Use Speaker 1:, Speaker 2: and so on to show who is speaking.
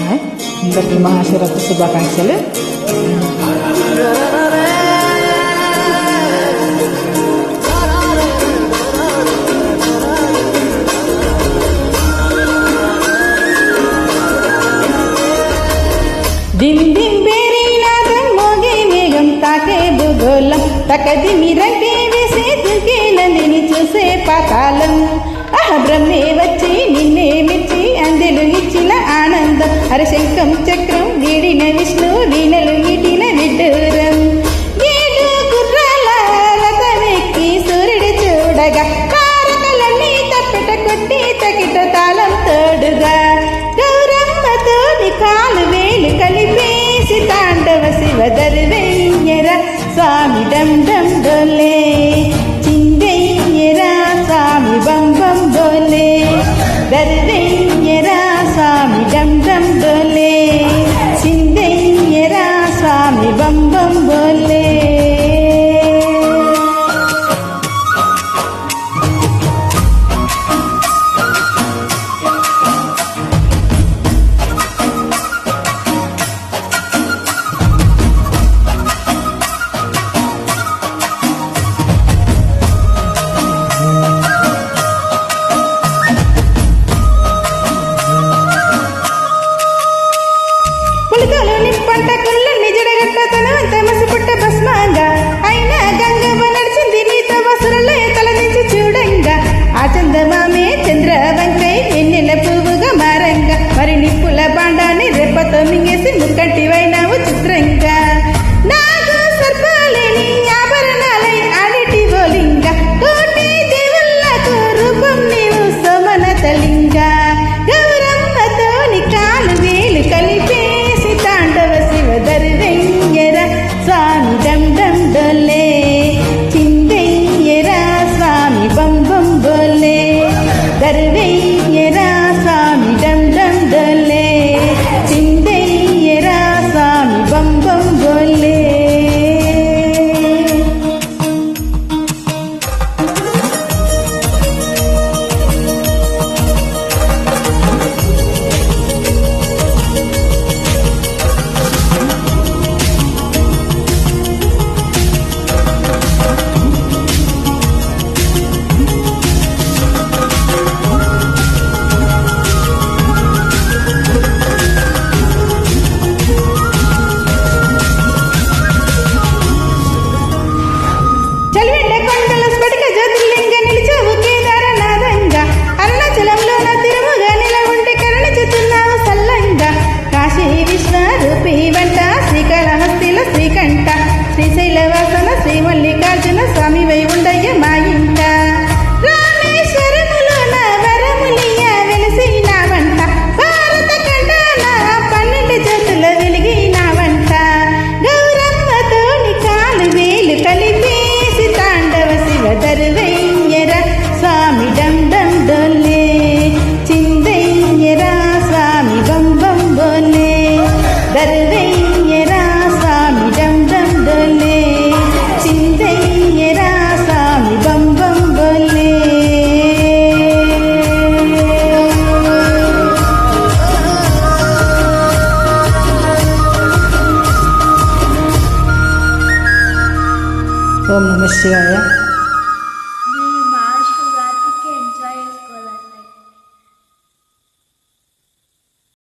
Speaker 1: అందరికీ మహాశివరాత్రి శుభాకాంక్షలు. దిమ్ దిమ్ బేరీ నాదం మోగే మేఘం తాకే భూగోళం తకది మిరంగే వేసే దుర్గే నందిని చూసే పాతాళం. బ్రహ్మే వచ్చి నిన్నే మెచ్చి అందెలు ఇచ్చిన ఆనందం. హరశంఖం చక్రం వీడిన విష్ణు వీణలు ఇటిన విడ్డూరం. ఏడు గుర్రాల రథమెక్కి సూర్యుడు చూడగా తారకలన్నీ తప్పెట కొట్టి తకిట తాళం తోడుగా గౌరమ్మతోని కాలు వేలు కలిపేసి తాండవ శివదరు వెయ్యరా స్వామి డం డం డోలే చిందయ్యరా స్వామి బం బం బోలే దర్వయ్యరా స్వామి డం డం డోలే చిందయ్యరా స్వామి బం బం బోలే. పులికలు నిప్పంట కుళ్ళని జడగట్ట తనవంత మసిపుట్ట భస్మంగా అయినా గంగమ్మ నడిచింది నీతో వసురులే తలదించి చూడంగా. ఆ చందమామే చంద్రవంకై వెన్నెల పువ్వుగా మారంగా మరి నిప్పుల బాండాన్ని రెప్పతో మింగేసి ముక్కంటి వైనావు చిత్రంగా. నాగు సర్పాలేని ఆభరణాలై ఆడిటి బోలింగా కోటి దేవుళ్ళకు రూపం నీవు సోమన తలింగా. గౌరమ్మతోని కాలు వేలు కలిపే దర్వయ్యరా స్వామి డం డం డోలే చిందయ్యరా స్వామి బం బం బోలే దర్వయ్యరా స్వామి డం డం డోలే చిందయ్యరా స్వామి బం బం బోలే. చలివెండ కొండల స్ఫటిక జ్యోతిర్లింగ నిలిచావు కేదారనాథంగా. అరుణాచలంలో నా తిరుముగా నిలవుంటే కరుణించుతున్నావు సల్లంగా. కాశీ విశ్వరూపి వంట శ్రీకాళహస్తిలో శ్రీకంఠ శ్రీశైల వాసన శ్రీ మల్లికార్జున స్వామి వై ఉండయ్య మా ఇంట. రామేశ్వరములో నా వరములియ వెలిసిన వంట భారత ఖండాన 12 జ్యోతుల వెలిగిన వంట. గౌరమ్మతోని కాలు వేలు కలిపి దర్వయ్యరా స్వామి డం డం డోలే చిందయ్యరా స్వామి బం బం బోలే దర్వయ్యరా స్వామి డం డం డోలే చిందయ్యరా స్వామి బం బం బోలే. ఓం నమః శివాయ.